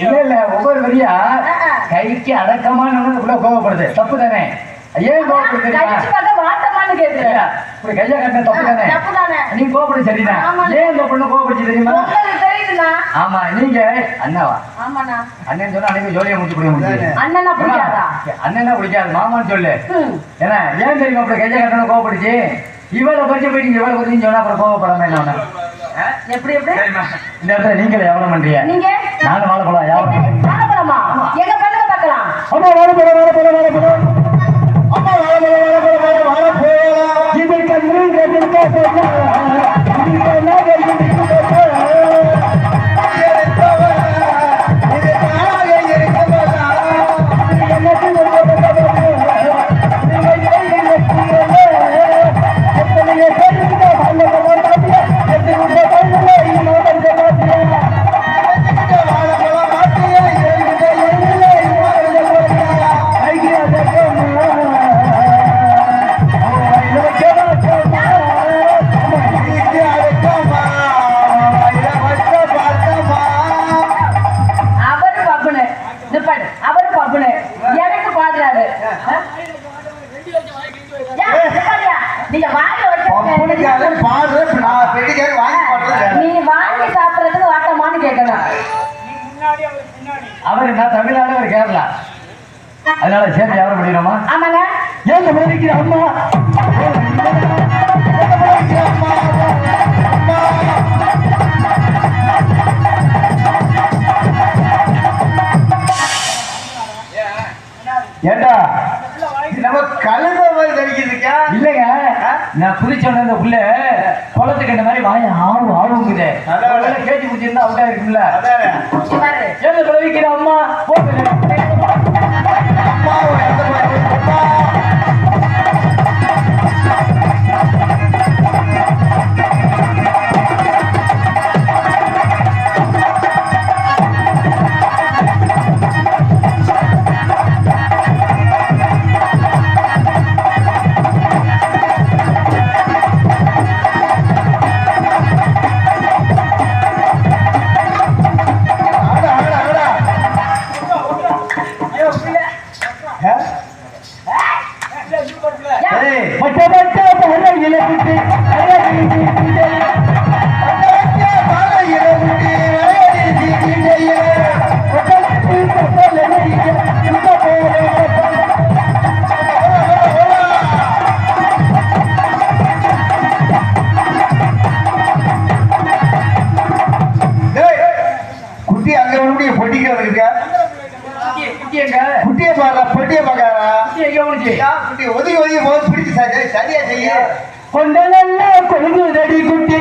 இல்ல இல்ல ஒவ்வொரு வரியா கைக்கு அடக்கமான கோவப்படுது தப்பு தானே? ஏன் கோவப்படுது? கையா கட்ட தப்பு தானே? நீங்க கோவப்படு சரிதான். ஏன் இந்த பொண்ணு கோவப்படுச்சு தெரியுமா? ஆமா நீங்க அண்ணாவா? அண்ணன் சொன்னா அன்னைக்கு ஜோலியா முடிச்சு முடியாது. அண்ணனா பிடிக்காது மாமான்னு சொல்லு. ஏன்னா ஏன் தெரியுமா அப்படி கையா கட்டணும் கோவப்படுச்சு? இவளை பறிச்சு போயிட்டு இவளை பறிச்சு சொன்னா அப்புறம் கோவப்படாம என்ன எப்படி எப்படி இந்த இடத்துல நீங்களே எவ்வளவு பண்றீங்க? நானும் வாழைப்பழம் வாழைப்பழமா எங்க பண்ணுங்க பார்க்கலாம். அம்மா வாழைப்பழம் வாழைப்பழம் வாழைப்பழம் அம்மா வாழைப்பழம் வாழைப்பழம் வாழைப்பழம் இது கண்ணு அவர் நான் தமிழ்நாடு அவர் கேரளா அதனால சேர்ந்து யாரும் முடியணுமா? ஆமாங்க. ஏன் முடிக்கிற அம்மா ஏண்டா நம்ம கழுத மாதிரி தவிக்கிறதுக்கா? இல்லைங்க நான் புதிச்சோட இந்த புள்ள குளத்துக்கு இந்த மாதிரி வாய ஆடுங்குது கேட்டு குடிச்சிருந்தா அவுட்டா இருக்குல்ல. ஏன் விளைவிக்கிற அம்மா சரியா செய்ய கொண்டல்ல கொழுங்கு ரெடி குட்டி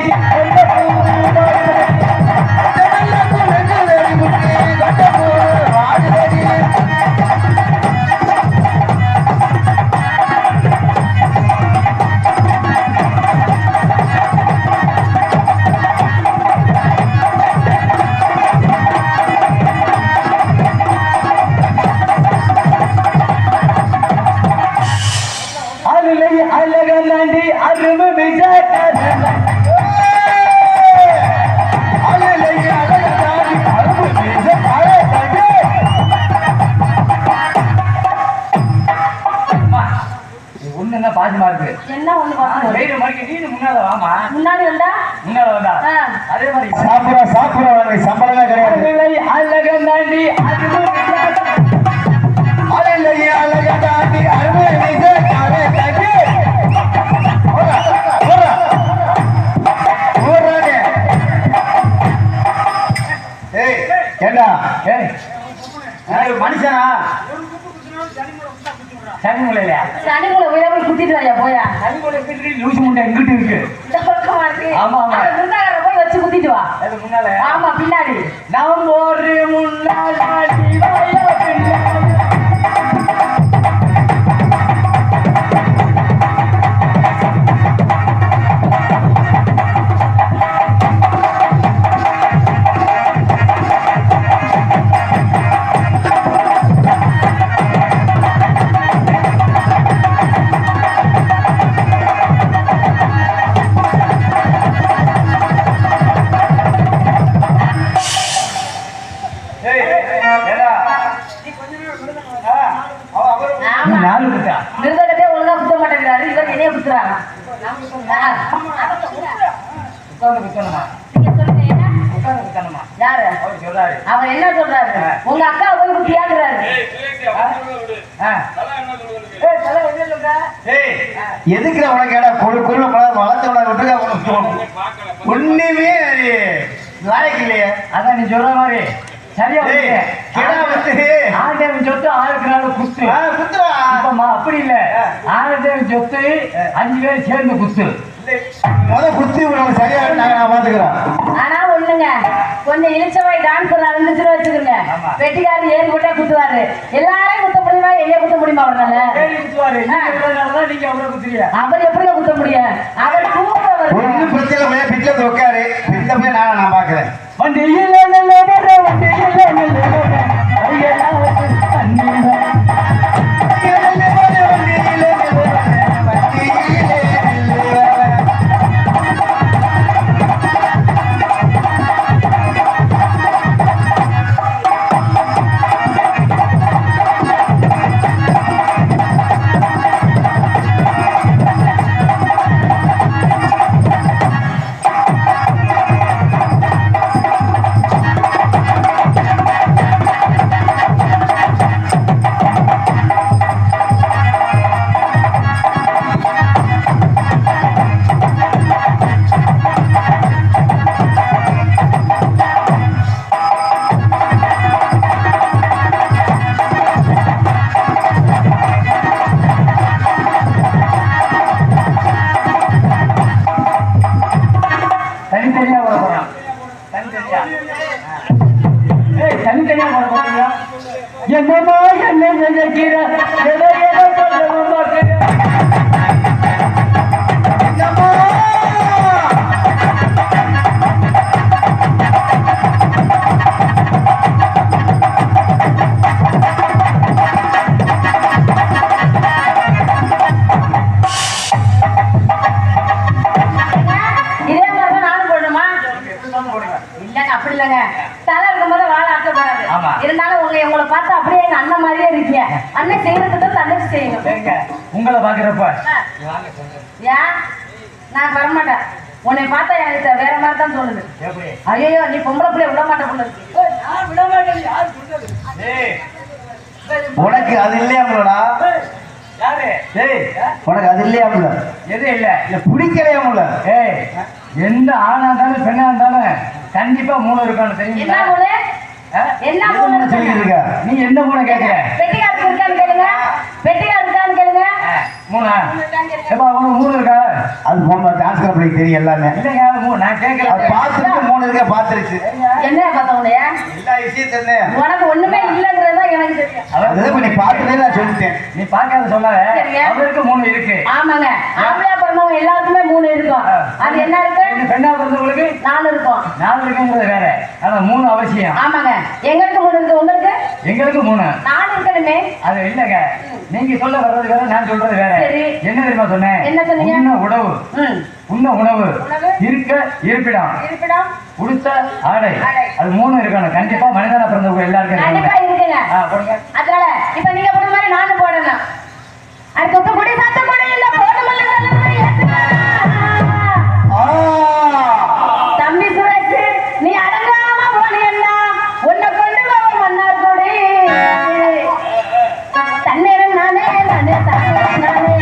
சம்பளம் கிடையாது. மனுஷனா சனிமூலை குத்திட்டு போயா சனிமூலை லூசு முண்டை எங்கிட்டு இருக்கு ஆமா ஆமா போய் வச்சு குத்திட்டு வா முன்னால ஆமா பின்னாடி நாம் ஒரு முன்னாடி மிருதகத்தே ஒழுங்கா குத்த மாட்டேங்கிறாரு, இவர் என்னைய குத்துறாங்க. யாரு அவர் என்ன சொல்றாரு? உங்க அக்கா போய் குத்தியாங்கிறாரு. எதுக்கு உனக்கு வளர்த்து ஒண்ணுமே லாய்க்கு இல்லையே. அதான் நீ சொல்ற மாதிரி சரியா ஆண்டவன் சொத்து ஆளுக்கு நாள் குத்து குத்துவா அப்படி இல்ல. ஆண்டவன் சொத்து 5 பேர் சேர்ந்து குத்து. குத்தி சரியா நான் பாத்துக்கிறோம். ஆனா ஒண்ணுங்க, கொஞ்சம் இழிச்சவாய் டான்ஸ் நடந்துச்சுன்னு வச்சுக்கோங்க, வெட்டிக்காரர் ஏறி போட்டே குத்துவாரு. எல்லாரையும் குத்த முடியுமா? எல்லைய குத்த முடியுமா? அவரால அவர் எப்படி குத்த முடியும்? அவர் ஒன்னும் பிரச்சனை பிட்ல உட்காரு, பிட்ல போய் நான் பாக்குறேன். என்னமா என்ன நினைக்கிற உங்களை பாக்குறப்ப நான் வரமாட்டேன். உன்னை பார்த்தா எனக்கு வேற மாதிரி தான் தோணுது. ஐயோ நீ பொம்பளை பிள்ளைய விட மாட்டேன். உனக்கு அது இல்லையாங்களா? உனக்கு அது இல்லையாங்கள? எது இல்ல இல்ல பிடிக்கலையாங்கள? எந்த ஆணா இருந்தாலும் பெண்ணா இருந்தாலும் கண்டிப்பா 3 இருக்கணும். தெரியுமா? என்ன மூணு சொல்லிருக்க? நீ எந்த மூணு கேட்கிற? பெட்டிக்காரர் இருக்கான்னு கேளுங்க. பெட்டிக்காரர் இருக்கான்னு கேளுங்க. 3 இருக்கா? அது போன டான்ஸ் கம்பெனிக்கு தெரியும் எல்லாமே. இல்லைங்க நான் கேட்கல. பார்த்துட்டு 3 இருக்க பார்த்துருச்சு. என்ன பார்த்தா உன்னைய? எல்லா விஷயம் தெரியும். உனக்கு ஒண்ணுமே இல்லங்கிறதா எனக்கு தெரியும். அதான் நீ பார்த்துட்டே நான் சொல்லிட்டேன். நீ பார்க்காத சொல்லாத. அவருக்கு 3 இருக்கு. ஆமாங்க. ஆம்பளையா பிறந்தவங்க எல்லாருக்குமே 3 இருக்கும். அது என்ன இருக்கு? பெண்ணா பிறந்தவங்களுக்கு 4 இருக்கும். 4 இருக்குங்கிறது வேற. ஆனா 3 அவசியம். ஆமாங்க. எங்களுக்கு 3 இருக்கு. உங்களுக்கு? எங்களுக்கு 3. 4 இருக்கணுமே. அது இல்லங்க. நீங்க சொல்ல வர்றது வேற, நான் சொல்றது வேற. என்ன தெரியுமா சொன்னேன்? என்ன சொன்னீங்க? உண்ண உணவு, இருக்க இருப்பிடம், உடுத்த ஆடை, அது 3 இருக்கணும். கண்டிப்பா மனிதனா பிறந்தவங்க எல்லாருக்கும் இருக்குங்க. அதனால இப்ப நீங்க போடுற மாதிரி நானும் போடணும். அது தொப்படி சாத்த கூட இல்ல போடுமல்ல தம்பி சுரேஷ், நீ அடங்காம போனீன்னா உன்னை கொண்டு போவோம் மன்னார் கூடி. தன்னேரம் நானே நானே தானே நானே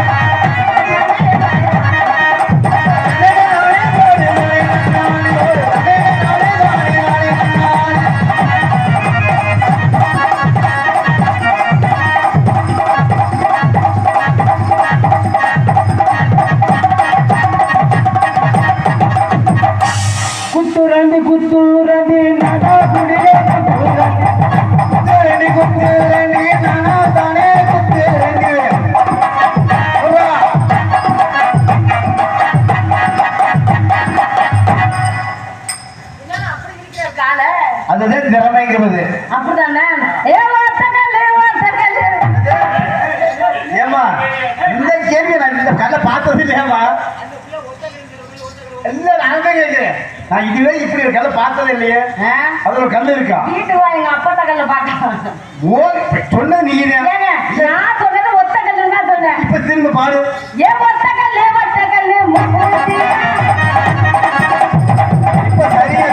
குத்துரணி நடா குடிலே குத்துரணி நானா தானே குத்துரணி. அதுதான் திறமைங்கிறது. அப்படிதானே? ஏமா இந்த கேள்வி நான் இந்த கல்ல பார்த்தது இல்லையாமா? இல்ல நான் தான் கேட்கிறேன். நான் இதுவே இப்படி ஒரு கல்ல பார்த்ததே இல்லையே. அதுல ஒரு கல்லு இருக்கா? வீட்டு வா எங்க அப்பா கல்ல பாக்க. ஓ சொன்ன நீ நான் சொன்னது ஒத்த கல்லு தான் சொன்னேன். இப்ப திரும்ப பாரு. ஏ ஒத்த கல்லு இப்ப சரியா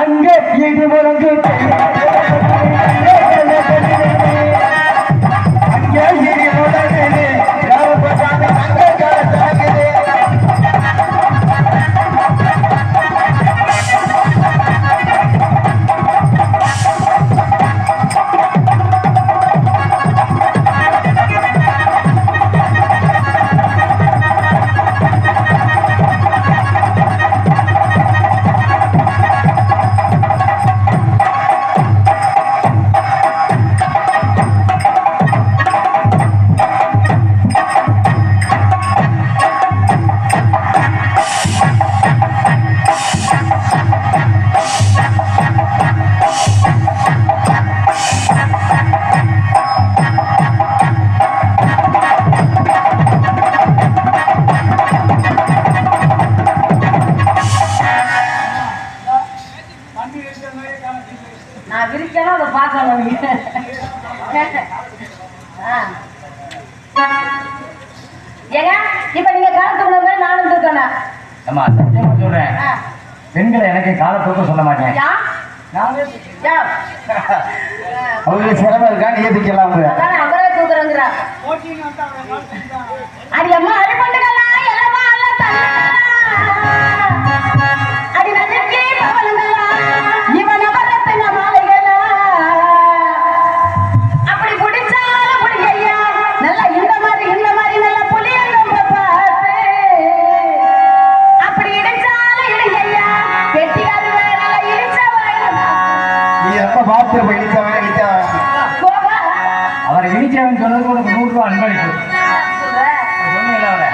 அங்கே இது முழங்கு அங்கே இது முழங்கு நான் விரிக்கணும் அதை பார்க்கணும் நீங்க. ஏங்க இப்ப நீங்க காலத்துக்கு முன்னாடி நானும் தூக்கணும். அம்மா சத்தியமா சொல்றேன், பெண்களை எனக்கு கால தூக்க சொல்ல மாட்டேன். அவங்களுக்கு சிரமம் இருக்கா? நீ ஏத்துக்கலாம். அவரே தூக்குறேங்கிறா. அடி அம்மா அடி பண்ணுங்களா எல்லாமா அல்ல தள்ளா அடி நதிக்கே பவளங்களா இவன் அவரத்தின மாலைகளா அப்படி குடிச்சாலும் குடிக்கையா நல்லா இந்த மாதிரி நல்லா புளியங்க பார்த்து அப்படி இடிச்சாலும் இடிக்கையா வெட்டியாரு நல்லா இடிச்சவன் நீ ரொம்ப பார்த்து இடிச்சவன் அவரை இனிச்சவன் சொன்னதுக்கு உனக்கு 100 ரூபாய் அன்பளிப்பு சொன்னீங்களா அவரை?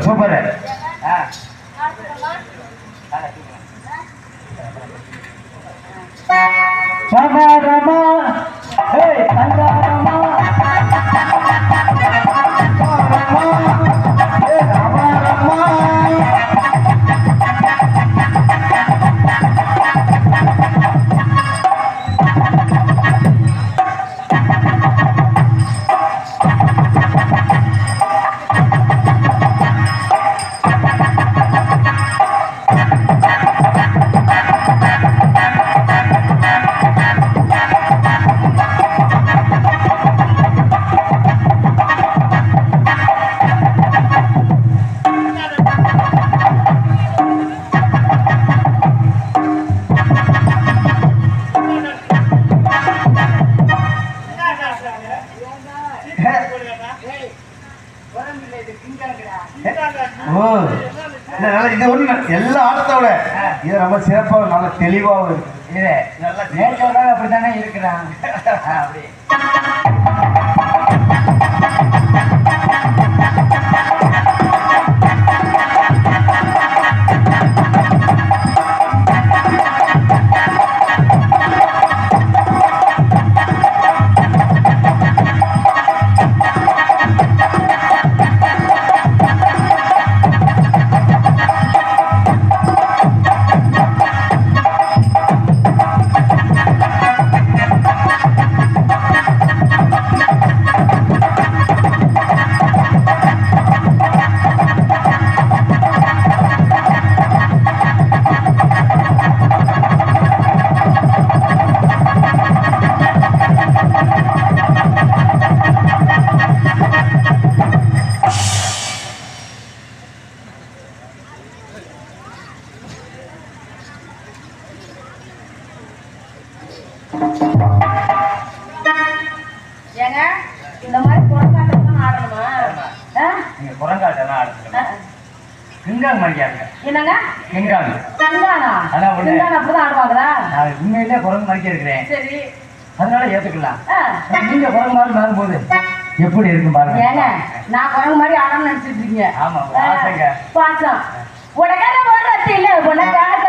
சூப்பர் சமாரமா ஏய் சமாரமா ஓ இல்ல நல்லா இது ஒண்ணு எல்லா ஆட்டத்தோட இது ரொம்ப சிறப்பாக நல்ல தெளிவாகவும் இருக்கு. இது நல்லா நேச்சராக அப்படித்தானே இருக்கிறான். அப்படி ஏங்க இந்த மாதிரி குரங்காட்டம் தான் ஆடணுமா? நீங்க குரங்காட்டெல்லாம் ஆடுங்க. கிங்காங் மரியாதை என்னங்க கிங்காங் கங்கானா? அதான் ஒண்ணு. கங்கானா அப்படிதான் ஆடுவாங்களா? நான் உண்மையிலே குரங்கு மறிக்க இருக்கிறேன். சரி. அதனால ஏத்துக்கலாம். நீங்க குரங்கு மாதிரி மாறும் போது எப்படி இருக்கும் பாருங்க. ஏங்க நான் குரங்கு மாதிரி ஆடணும்னு நினைச்சிட்டு இருக்கீங்க. ஆமா ஆசைங்க. பாசம் உடனே ஓடுறது இல்ல உனக்காக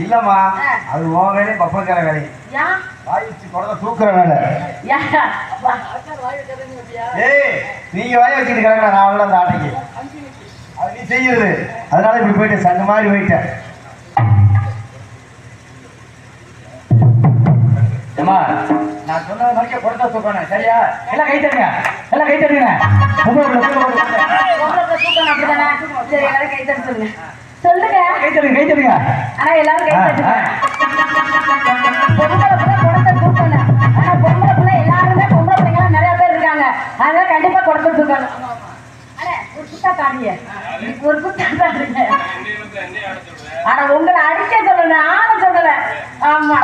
இல்லம்மா அது உன் வேலை பப்பக்கார வேலை. வாய் வச்சு குழந்தை தூக்குற வேலை. ஏய் நீங்க வாய் வச்சுட்டு கிடக்குற நான் அவ்வளோ அந்த ஆட்டைக்கு அது நீ செய்யுது. அதனால இப்படி போயிட்டேன் சங்க மாதிரி போயிட்டேன். நான் சொன்ன மாதிரி குழந்தை தூக்கணும் சரியா? எல்லாம் கை தருங்க, எல்லாம் கை தருங்க. சரி எல்லாரும் கை தட்டு சொல்லுங்க. சொல்லுங்க கை தருங்க, கை தருங்க. ஆனா எல்லாரும் கை தட்டுங்க. பொம்பளை பிள்ளை குடத்தை தூக்கணும். ஆனா பொம்பளை பிள்ளை எல்லாருமே பொம்பளை பிள்ளைங்க நிறைய பேர் இருக்காங்க. அதனால கண்டிப்பா குடத்தை தூக்கணும். ஒரு குத்தா காடிய ஒரு குத்தா காடுங்க. ஆனா உங்களை அடிக்க சொல்லல ஆன சொல்லல. ஆமா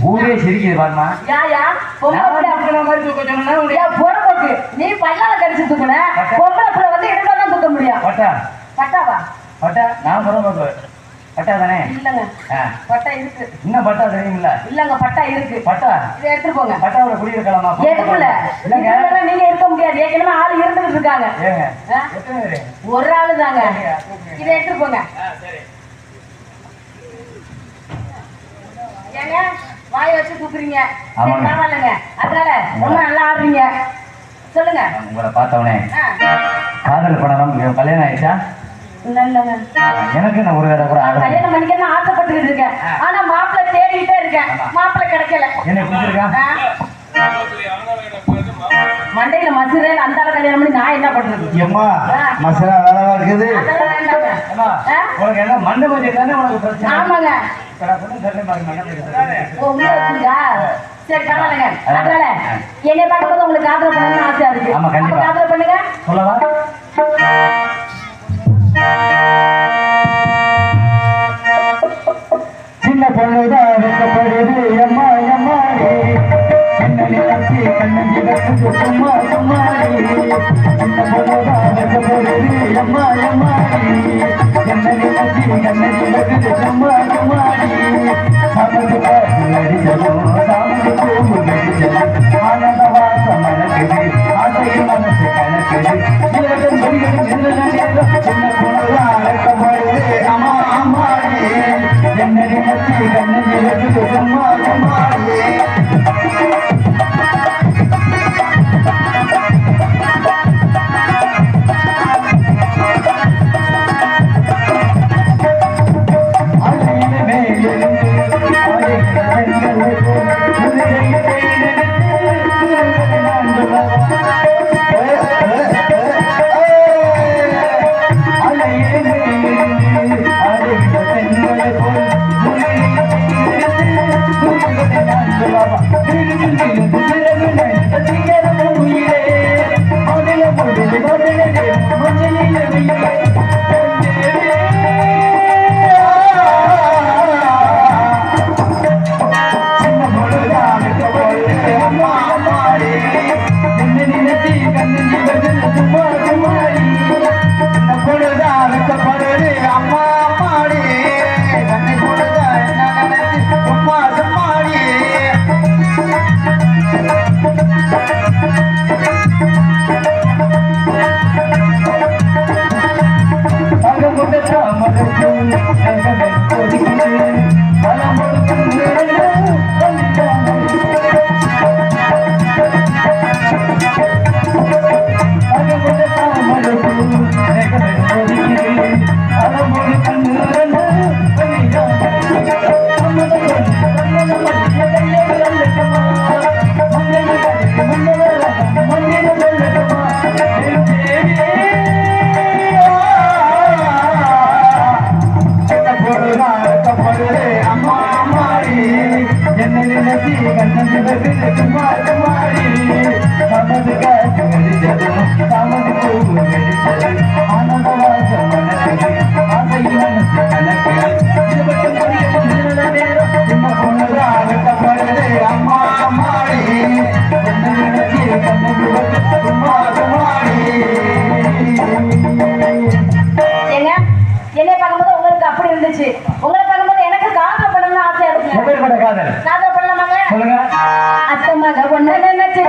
ஊரே சிரிக்குது பாருமா. யாயா பொம்பளை மாதிரி தூக்க சொன்னா பொறுப்புக்கு நீ பல்லால கடிச்சு தூக்கல. பொம்பளை பிள்ளை வந்து இடத்தான் தூக்க முடியும். பட்டா பட்டாவா? பட்டா நான் பொறுப்பு பட்டா தானே? இல்லங்க பட்டா இருக்கு. இன்னும் பட்டா தெரியுமில்ல? இல்லங்க பட்டா இருக்கு. பட்டா இதை எடுத்துட்டு போங்க. பட்டாவோட குடியிருக்கலாமா? எடுக்கல இல்லங்க நீங்க இருக்க முடியாது. ஏற்கனவே ஆள் இருந்துட்டு இருக்காங்க. ஏங்க எத்தனை பேரு? ஒரு ஆளு தாங்க. இதை எடுத்துட்டு போங்க. ஏங்க வாய் வச்சு தூக்குறீங்க பரவாயில்லைங்க. அதனால ரொம்ப நல்லா ஆடுறீங்க. சொல்லுங்க. உங்களை பார்த்தவனே காதல் படம் கல்யாணம் ஆயிடுச்சா? இல்லங்க எனக்கு நான் ஒரு வேற கூட கல்யாணம் பண்ணிக்கணும் ஆசைப்பட்டுக்கிட்டு இருக்கேன். ஆனா மாப்பிள்ளை தேடிக்கிட்டே இருக்கேன். மாப்பிள்ளை கிடைக்கல. என்ன பிடிச்சிருக்கா? மண்டையில மசுரே அந்த கல்யாணம் பண்ணி நான் என்ன பண்றது? ஏம்மா மசாலா வேலை இருக்குது. உனக்கு என்ன மண்டை மஞ்சள் தானே உனக்கு பிரச்சனை? ஆமாங்க. சரி பரவாயில்லைங்க. அதனால என்னை பார்க்கும்போது உங்களுக்கு ஆதரவு பண்ணணும்னு ஆசையா இருக்கு. ஆமா கண்டிப்பா ஆதரவு பண்ணுங்க. சொல்லவா? சின்ன பொண்ணுதான் வெட்டப்படுது அம்மா அம்மாடி என்ன நினைச்சி கண்ணஞ்சி கட்டு சும்மா சும்மாடி சின்ன பொண்ணுதான் வெட்டப்படுது அம்மா அம்மாடி என்ன நினைச்சி கண்ணஞ்சி கட்டு சும்மா சும்மாடி சாப்பிட்டு காசு நடிச்சலும் சாப்பிட்டு பூமி நடிச்சலும் ஆனந்த வாசம் மனக்குது ஆசை மனசு கணக்குது இலக்கம் முடிகிறது என்னை பார்க்கும்போது உங்களுக்கு அப்படி இருந்துச்சு, உங்களை பார்க்கும்போது எனக்கு காதல் பண்ணணும்னு ஆசையா இருக்கு. காதல் காதல் பண்ணலாமாங்க? சொல்லுங்க. அத்தை மக ஒண்ணு நினைச்சு